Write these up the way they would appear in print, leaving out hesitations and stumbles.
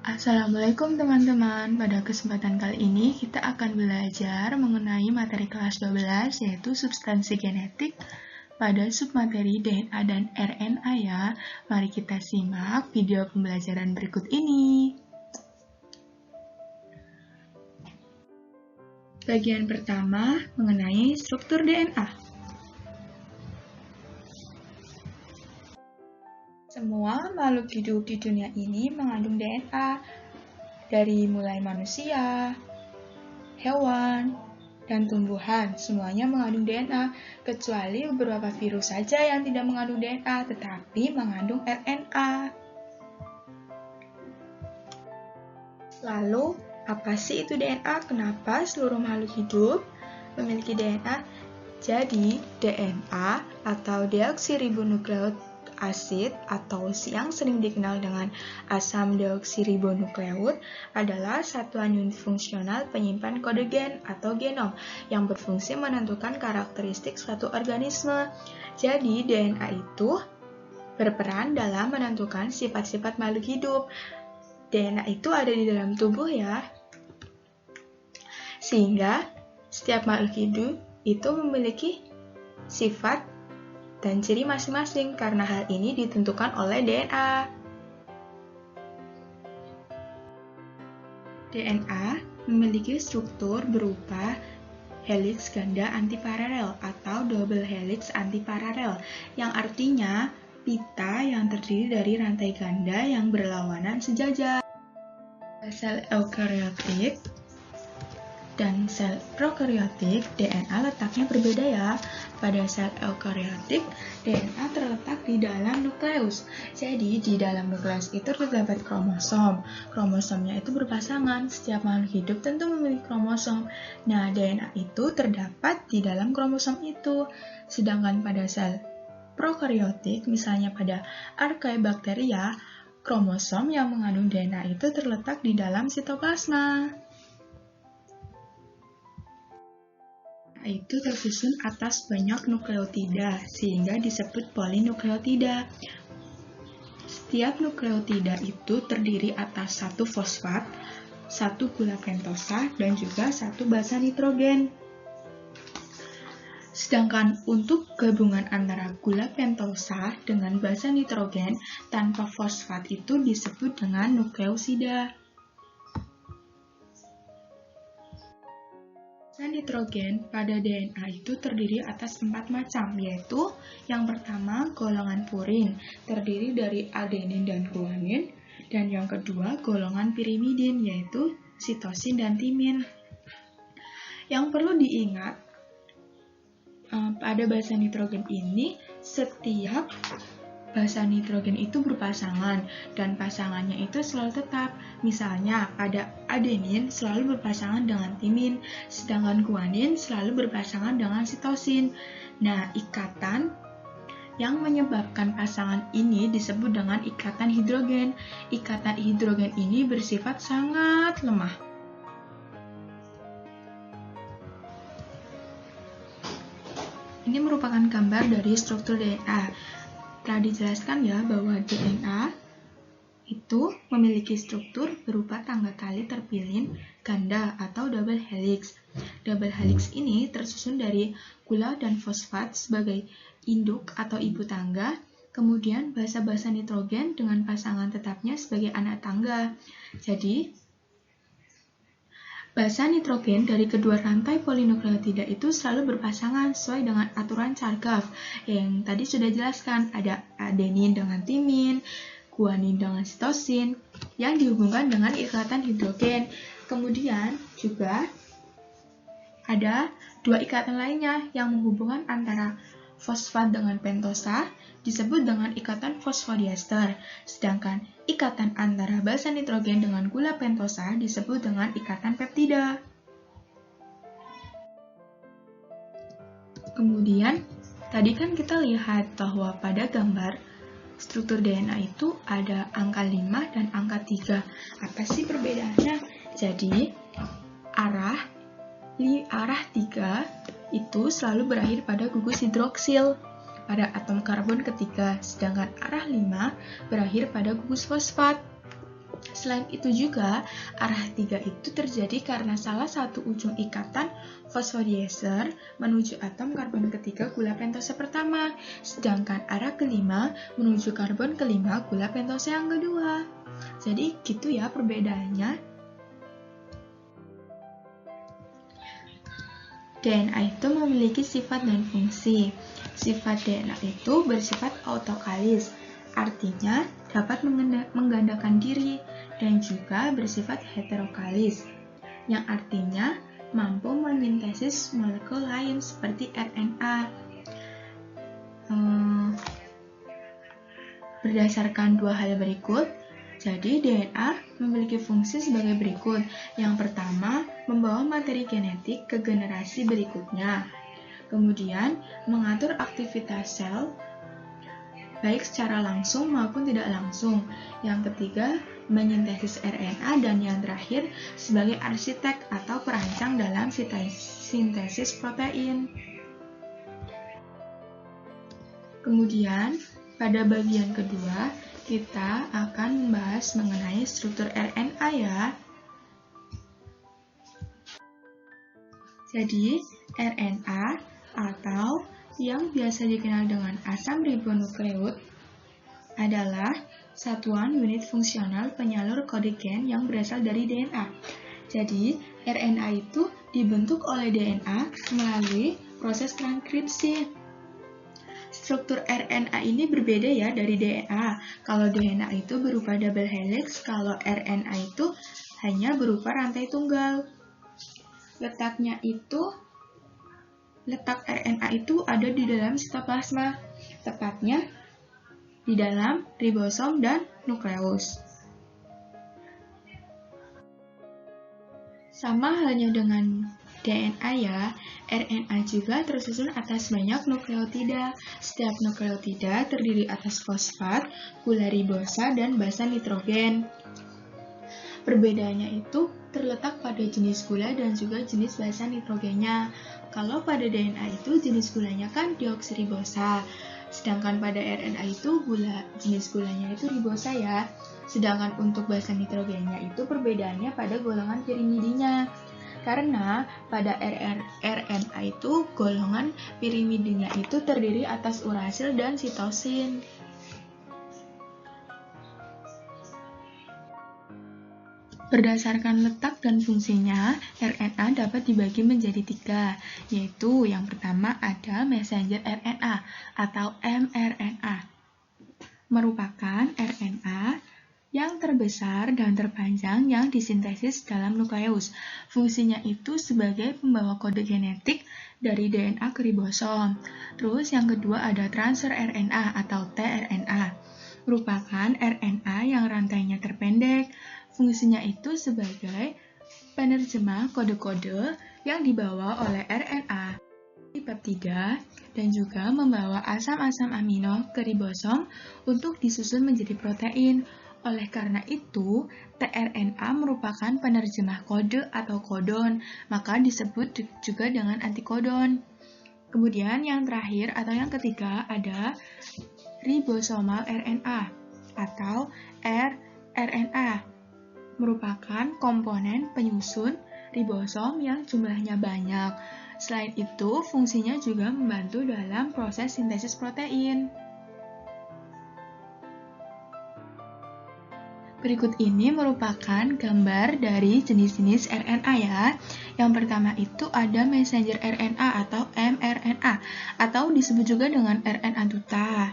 Assalamualaikum teman-teman. Pada kesempatan kali ini kita akan belajar mengenai materi kelas 12 yaitu substansi genetik pada submateri DNA dan RNA ya. Mari kita simak video pembelajaran berikut ini. Bagian pertama mengenai struktur DNA. Semua makhluk hidup di dunia ini mengandung DNA, dari mulai manusia, hewan, dan tumbuhan. Semuanya mengandung DNA, kecuali beberapa virus saja yang tidak mengandung DNA, tetapi mengandung RNA. Lalu, apa sih itu DNA? Kenapa seluruh makhluk hidup memiliki DNA? Jadi, DNA atau deoksiribonukleot asid atau yang sering dikenal dengan asam deoksiribonukleot adalah satuan unit fungsional penyimpan kode gen atau genom yang berfungsi menentukan karakteristik suatu organisme. Jadi DNA itu berperan dalam menentukan sifat-sifat makhluk hidup. DNA itu ada di dalam tubuh ya. Sehingga setiap makhluk hidup itu memiliki sifat dan ciri masing-masing karena hal ini ditentukan oleh DNA. DNA memiliki struktur berupa helix ganda antiparalel atau double helix antiparalel, yang artinya pita yang terdiri dari rantai ganda yang berlawanan sejajar. Sel eukariotik dan sel prokaryotik, DNA letaknya berbeda ya. Pada sel eukariotik, DNA terletak di dalam nukleus. Jadi, di dalam nukleus itu terdapat kromosom. Kromosomnya itu berpasangan. Setiap makhluk hidup tentu memiliki kromosom. Nah, DNA itu terdapat di dalam kromosom itu. Sedangkan pada sel prokaryotik, misalnya pada Archaebacteria, kromosom yang mengandung DNA itu terletak di dalam sitoplasma. Itu tersusun atas banyak nukleotida, sehingga disebut polinukleotida. Setiap nukleotida itu terdiri atas satu fosfat, satu gula pentosa, dan juga satu basa nitrogen. Sedangkan untuk gabungan antara gula pentosa dengan basa nitrogen tanpa fosfat itu disebut dengan nukleosida. Nitrogen pada DNA itu terdiri atas 4 macam, yaitu yang pertama golongan purin, terdiri dari adenin dan guanin, dan yang kedua golongan pirimidin, yaitu sitosin dan timin. Yang perlu diingat, pada basa nitrogen ini setiap basa nitrogen itu berpasangan dan pasangannya itu selalu tetap. Misalnya pada adenin selalu berpasangan dengan timin, sedangkan guanin selalu berpasangan dengan sitosin. Nah, ikatan yang menyebabkan pasangan ini disebut dengan ikatan hidrogen. Ikatan hidrogen ini bersifat sangat lemah. Ini merupakan gambar dari struktur DNA. Telah dijelaskan ya bahwa DNA itu memiliki struktur berupa tangga tali terpilin ganda atau double helix. Double helix ini tersusun dari gula dan fosfat sebagai induk atau ibu tangga, kemudian basa-basa nitrogen dengan pasangan tetapnya sebagai anak tangga. Jadi, basa nitrogen dari kedua rantai polinukleotida itu selalu berpasangan sesuai dengan aturan Chargaff yang tadi sudah jelaskan. Ada adenin dengan timin, guanin dengan sitosin yang dihubungkan dengan ikatan hidrogen. Kemudian juga ada dua ikatan lainnya yang menghubungkan antara fosfat dengan pentosa disebut dengan ikatan fosfodiester, sedangkan ikatan antara basa nitrogen dengan gula pentosa disebut dengan ikatan peptida. Kemudian, tadi kan kita lihat bahwa pada gambar struktur DNA itu ada angka 5 dan angka 3. Apa sih perbedaannya? Jadi, arah 3 itu selalu berakhir pada gugus hidroksil pada atom karbon ketiga, sedangkan arah 5 berakhir pada gugus fosfat. Selain itu juga, arah 3 itu terjadi karena salah satu ujung ikatan fosfodieser menuju atom karbon ketiga gula pentosa pertama, sedangkan arah kelima menuju karbon kelima gula pentosa yang kedua. Jadi gitu ya perbedaannya. DNA itu memiliki sifat dan fungsi. Sifat DNA itu bersifat autokalis, artinya dapat menggandakan diri, dan juga bersifat heterokalis, yang artinya mampu memintesis molekul lain seperti RNA. Berdasarkan dua hal berikut, jadi DNA memiliki fungsi sebagai berikut. Yang pertama, membawa materi genetik ke generasi berikutnya. Kemudian, mengatur aktivitas sel baik secara langsung maupun tidak langsung. Yang ketiga, menyintesis RNA, dan yang terakhir sebagai arsitek atau perancang dalam sintesis protein. Kemudian, pada bagian kedua, kita akan membahas mengenai struktur RNA ya. Jadi, RNA atau yang biasa dikenal dengan asam ribonukleot adalah satuan unit fungsional penyalur kode gen yang berasal dari DNA. Jadi, RNA itu dibentuk oleh DNA melalui proses transkripsi. Struktur RNA ini berbeda ya dari DNA. Kalau DNA itu berupa double helix, kalau RNA itu hanya berupa rantai tunggal. Letak RNA itu ada di dalam sitoplasma, tepatnya di dalam ribosom dan nukleus. Sama halnya dengan DNA ya, RNA juga tersusun atas banyak nukleotida. Setiap nukleotida terdiri atas fosfat, gula ribosa, dan basa nitrogen. Perbedaannya itu terletak pada jenis gula dan juga jenis basa nitrogennya. Kalau pada DNA itu jenis gulanya kan deoksiribosa, sedangkan pada RNA itu jenis gulanya itu ribosa ya. Sedangkan untuk basa nitrogennya itu perbedaannya pada golongan pirimidinya. Karena pada RNA itu golongan pirimidinya itu terdiri atas urasil dan sitosin. Berdasarkan letak dan fungsinya, RNA dapat dibagi menjadi 3, yaitu yang pertama ada messenger RNA atau mRNA. Merupakan RNA yang terbesar dan terpanjang yang disintesis dalam nukleus. Fungsinya itu sebagai pembawa kode genetik dari DNA ke ribosom. Terus yang kedua ada transfer RNA atau tRNA. Merupakan RNA yang rantainya terpendek. Fungsinya itu sebagai penerjemah kode-kode yang dibawa oleh RNA di peptida dan juga membawa asam-asam amino ke ribosom untuk disusun menjadi protein. Oleh karena itu, tRNA merupakan penerjemah kode atau kodon, maka disebut juga dengan antikodon. Kemudian yang terakhir atau yang ketiga ada ribosomal RNA atau rRNA. Merupakan komponen penyusun ribosom yang jumlahnya banyak. Selain itu, fungsinya juga membantu dalam proses sintesis protein. Berikut ini merupakan gambar dari jenis-jenis RNA ya. Yang pertama itu ada messenger RNA atau mRNA atau disebut juga dengan RNA duta.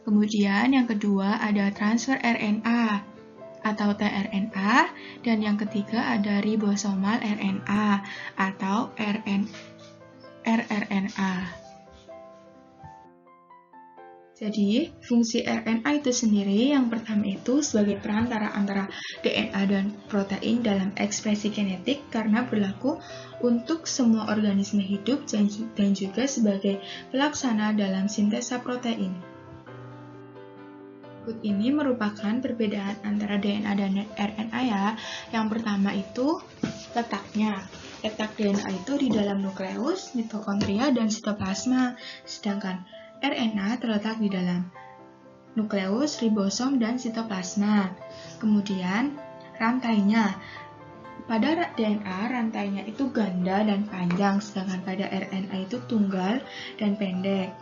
Kemudian yang kedua ada transfer RNA atau tRNA, dan yang ketiga ada ribosomal RNA atau rRNA. Jadi, fungsi RNA itu sendiri yang pertama itu sebagai perantara antara DNA dan protein dalam ekspresi genetik karena berlaku untuk semua organisme hidup dan juga sebagai pelaksana dalam sintesa protein. Berikut ini merupakan perbedaan antara DNA dan RNA ya. Yang pertama itu letaknya. Letak DNA itu di dalam nukleus, mitokondria, dan sitoplasma. Sedangkan RNA terletak di dalam nukleus, ribosom, dan sitoplasma. Kemudian rantainya. Pada DNA, rantainya itu ganda dan panjang, sedangkan pada RNA itu tunggal dan pendek.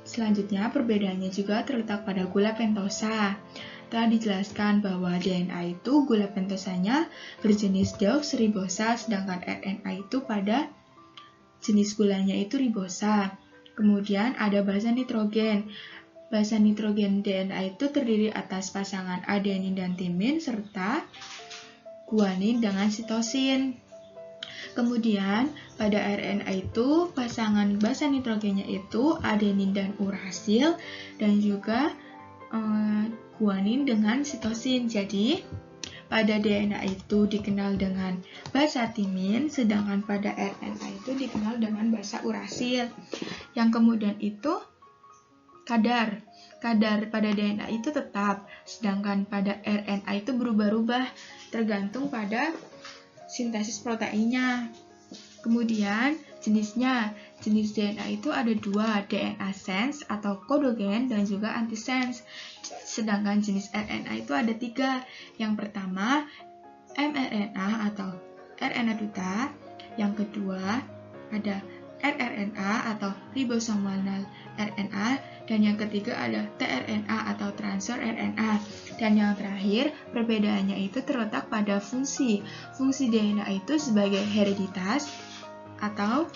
Selanjutnya, perbedaannya juga terletak pada gula pentosa. Telah dijelaskan bahwa DNA itu gula pentosanya berjenis deoksiribosa, sedangkan RNA itu pada jenis gulanya itu ribosa. Kemudian ada basa nitrogen. Basa nitrogen DNA itu terdiri atas pasangan adenin dan timin serta guanin dengan sitosin. Kemudian pada RNA itu pasangan basa nitrogennya itu adenin dan urasil dan juga guanin dengan sitosin. Jadi pada DNA itu dikenal dengan basa timin, sedangkan pada RNA itu dikenal dengan basa urasil. Yang kemudian itu kadar. Kadar pada DNA itu tetap, sedangkan pada RNA itu berubah-ubah tergantung pada sintesis proteinnya. Kemudian jenisnya, jenis DNA itu ada dua, DNA sense atau kodogen dan juga antisense. Sedangkan jenis RNA itu ada tiga. Yang pertama mRNA atau RNA duta. Yang kedua ada rRNA atau ribosomal RNA. Dan yang ketiga ada tRNA atau transfer RNA. Dan yang terakhir, perbedaannya itu terletak pada fungsi. Fungsi DNA itu sebagai hereditas atau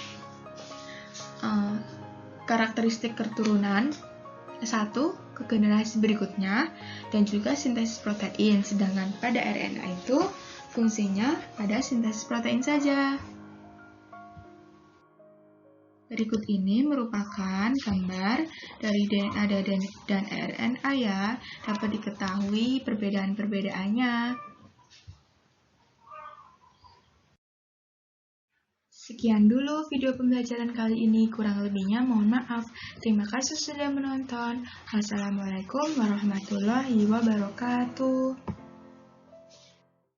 karakteristik keturunan satu ke generasi berikutnya dan juga sintesis protein. Sedangkan pada RNA itu fungsinya pada sintesis protein saja. Berikut ini merupakan gambar dari DNA dan RNA ya, dapat diketahui perbedaan-perbedaannya. Sekian dulu video pembelajaran kali ini, kurang lebihnya mohon maaf. Terima kasih sudah menonton. Wassalamualaikum warahmatullahi wabarakatuh.